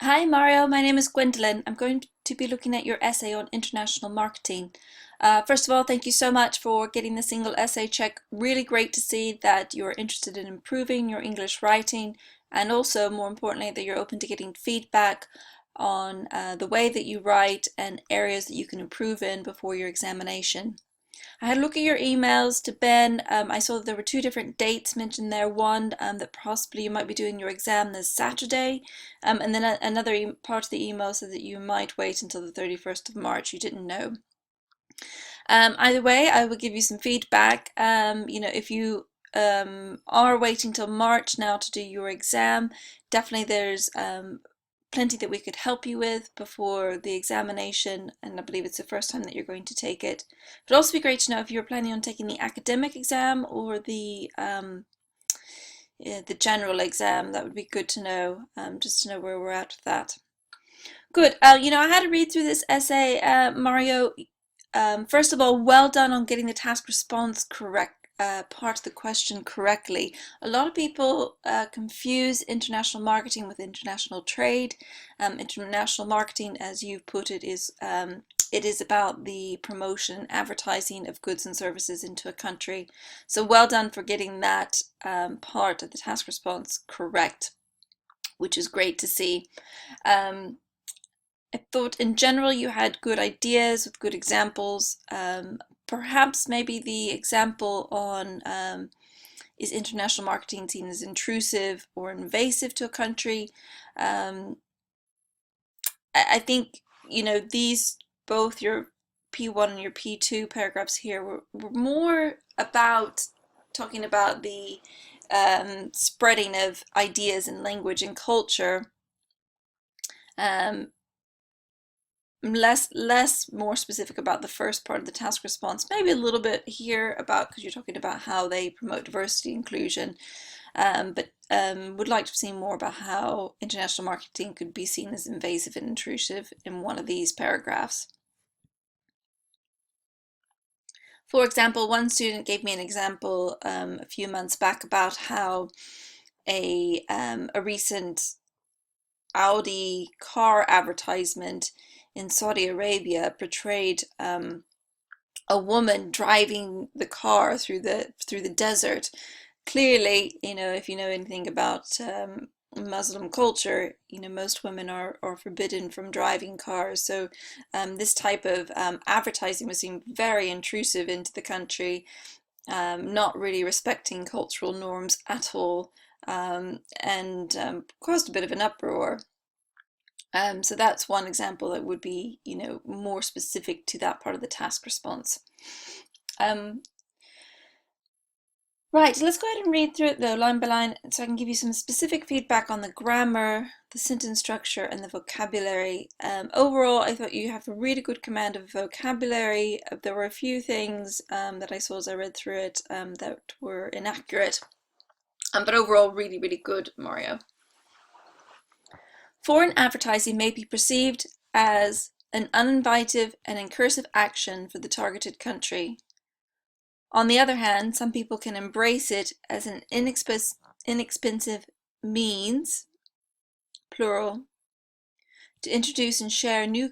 Hi Mario, my name is Gwendolyn. I'm going to be looking at your essay on international marketing. First of all, thank you so much for getting the single essay check. Really great to see that you're interested in improving your English writing, and also, more importantly, that you're open to getting feedback on the way that you write and areas that you can improve in before your examination. I had a look at your emails to Ben. I saw that there were two different dates mentioned there. One, that possibly you might be doing your exam this Saturday, and then another part of the email said that you might wait until the 31st of March. You didn't know. Either way, I will give you some feedback. If you are waiting till March now to do your exam, definitely there's plenty that we could help you with before the examination, and I believe it's the first time that you're going to take it. It'd also be great to know if you're planning on taking the academic exam or the general exam. That would be good to know, just to know where we're at with that. Good. I had to read through this essay, Mario. First of all, well done on getting the task response correct. Part of the question correctly. A lot of people confuse international marketing with international trade. International marketing, as you've put it, it is about the promotion and advertising of goods and services into a country. So well done for getting that part of the task response correct, which is great to see. I thought in general you had good ideas with good examples. Perhaps maybe the example on is international marketing seen as intrusive or invasive to a country? I think, these both your P1 and your P2 paragraphs here were more about talking about the spreading of ideas and language and culture. Less more specific about the first part of the task response, maybe a little bit here about, because you're talking about how they promote diversity inclusion, but would like to see more about how international marketing could be seen as invasive and intrusive in one of these paragraphs. For example, one student gave me an example a few months back about how a recent Audi car advertisement in Saudi Arabia portrayed a woman driving the car through the desert. Clearly, if you know anything about Muslim culture, most women are forbidden from driving cars. So this type of advertising was seen very intrusive into the country, not really respecting cultural norms at all, and caused a bit of an uproar. So that's one example that would be, more specific to that part of the task response. Right, let's go ahead and read through it though, line by line, so I can give you some specific feedback on the grammar, the sentence structure, and the vocabulary. Overall, I thought you have a really good command of vocabulary. There were a few things that I saw as I read through it that were inaccurate, but overall, really, really good, Mario. Foreign advertising may be perceived as an uninvited and incursive action for the targeted country. On the other hand, some people can embrace it as an inexpensive means, plural, to introduce and share new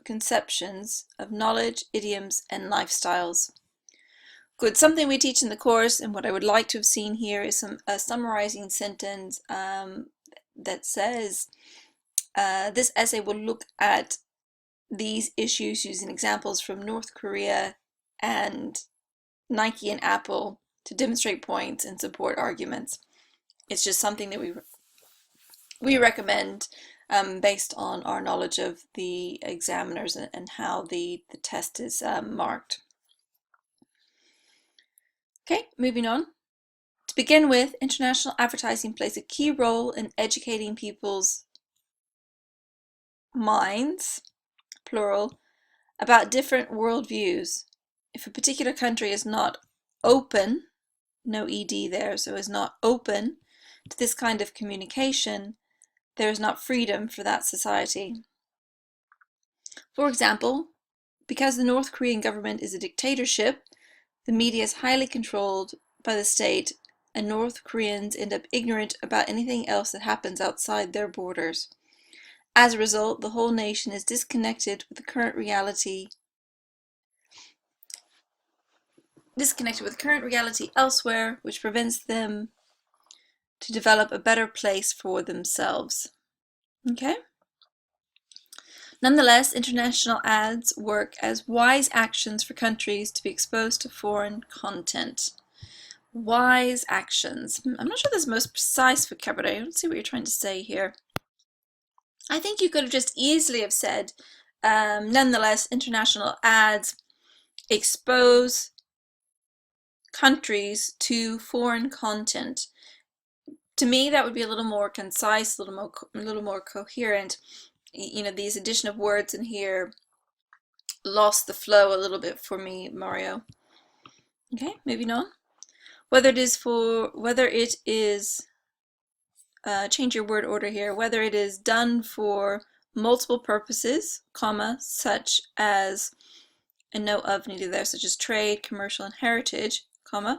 conceptions of knowledge, idioms, and lifestyles. Good. Something we teach in the course, and what I would like to have seen here is a summarizing sentence that says, this essay will look at these issues using examples from North Korea and Nike and Apple to demonstrate points and support arguments. It's just something that we recommend based on our knowledge of the examiners and how the test is marked. Okay, moving on. To begin with, international advertising plays a key role in educating people's minds, plural, about different worldviews. If a particular country is not open, no ed there, so is not open to this kind of communication, there is not freedom for that society. For example, because the North Korean government is a dictatorship, the media is highly controlled by the state, and North Koreans end up ignorant about anything else that happens outside their borders. As a result, the whole nation is disconnected with the current reality elsewhere, which prevents them to develop a better place for themselves. Okay? Nonetheless, international ads work as wise actions for countries to be exposed to foreign content. Wise actions. I'm not sure that's the most precise vocabulary. Let's see what you're trying to say here. I think you could have just easily have said, nonetheless, international ads expose countries to foreign content. To me, that would be a little more concise, a little more coherent. You know, these addition of words in here lost the flow a little bit for me, Mario. Okay, moving on. Whether it is, change your word order here, whether it is done for multiple purposes, comma, such as, and no of needed there, such as trade, commercial, and heritage, comma,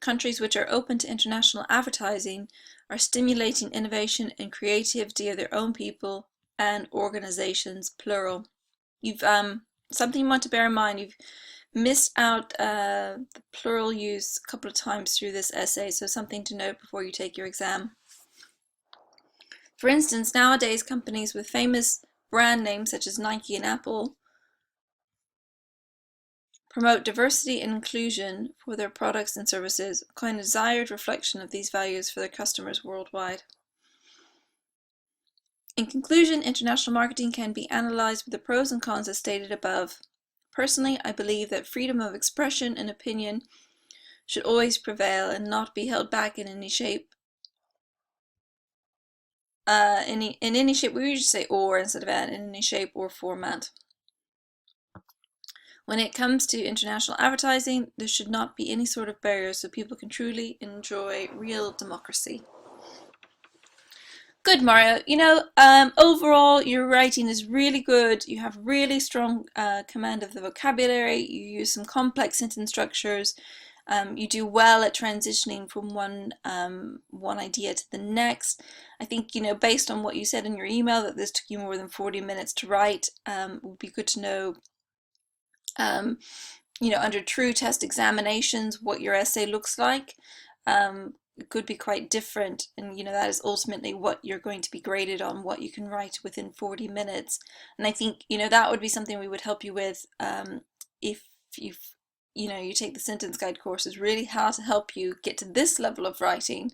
countries which are open to international advertising are stimulating innovation and creativity of their own people and organizations, plural. You've something you want to bear in mind, you've missed out the plural use a couple of times through this essay, so something to note before you take your exam. For instance, nowadays companies with famous brand names such as Nike and Apple promote diversity and inclusion for their products and services, a kind of desired reflection of these values for their customers worldwide. In conclusion, international marketing can be analyzed with the pros and cons as stated above. Personally, I believe that freedom of expression and opinion should always prevail and not be held back in any shape. In any shape, we usually say or instead of in any shape or format. When it comes to international advertising, there should not be any sort of barriers so people can truly enjoy real democracy. Good, Mario. You know, overall, your writing is really good. You have really strong command of the vocabulary. You use some complex sentence structures. You do well at transitioning from one idea to the next. I think, you know, based on what you said in your email, that this took you more than 40 minutes to write, would be good to know, you know, under true test examinations, what your essay looks like. It could be quite different, and you know that is ultimately what you're going to be graded on, what you can write within 40 minutes. And I think, you know, that would be something we would help you with if you take the sentence guide courses, really how to help you get to this level of writing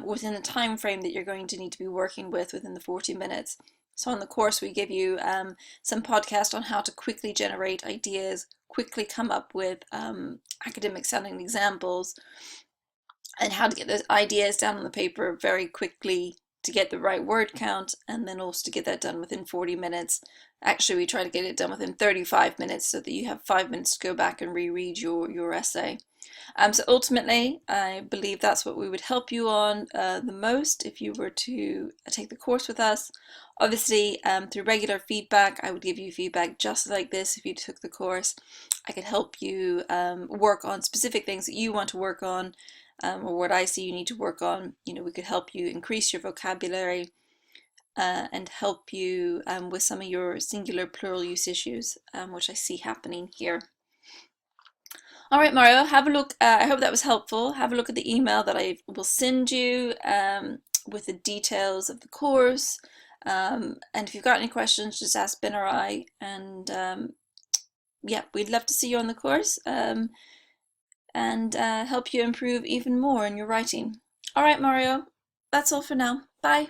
within the time frame that you're going to need to be working with within the 40 minutes. So on the course we give you some podcast on how to quickly generate ideas, quickly come up with academic sounding examples, and how to get those ideas down on the paper very quickly to get the right word count, and then also to get that done within 40 minutes. Actually, we try to get it done within 35 minutes so that you have 5 minutes to go back and reread your essay. So ultimately, I believe that's what we would help you on the most if you were to take the course with us. Obviously, through regular feedback, I would give you feedback just like this if you took the course. I could help you work on specific things that you want to work on, or what I see you need to work on. You know, we could help you increase your vocabulary and help you with some of your singular plural use issues, which I see happening here. All right, Mario, have a look. I hope that was helpful. Have a look at the email that I will send you with the details of the course. And if you've got any questions, just ask Ben or I. And yeah, we'd love to see you on the course and help you improve even more in your writing. All right, Mario, that's all for now. Bye.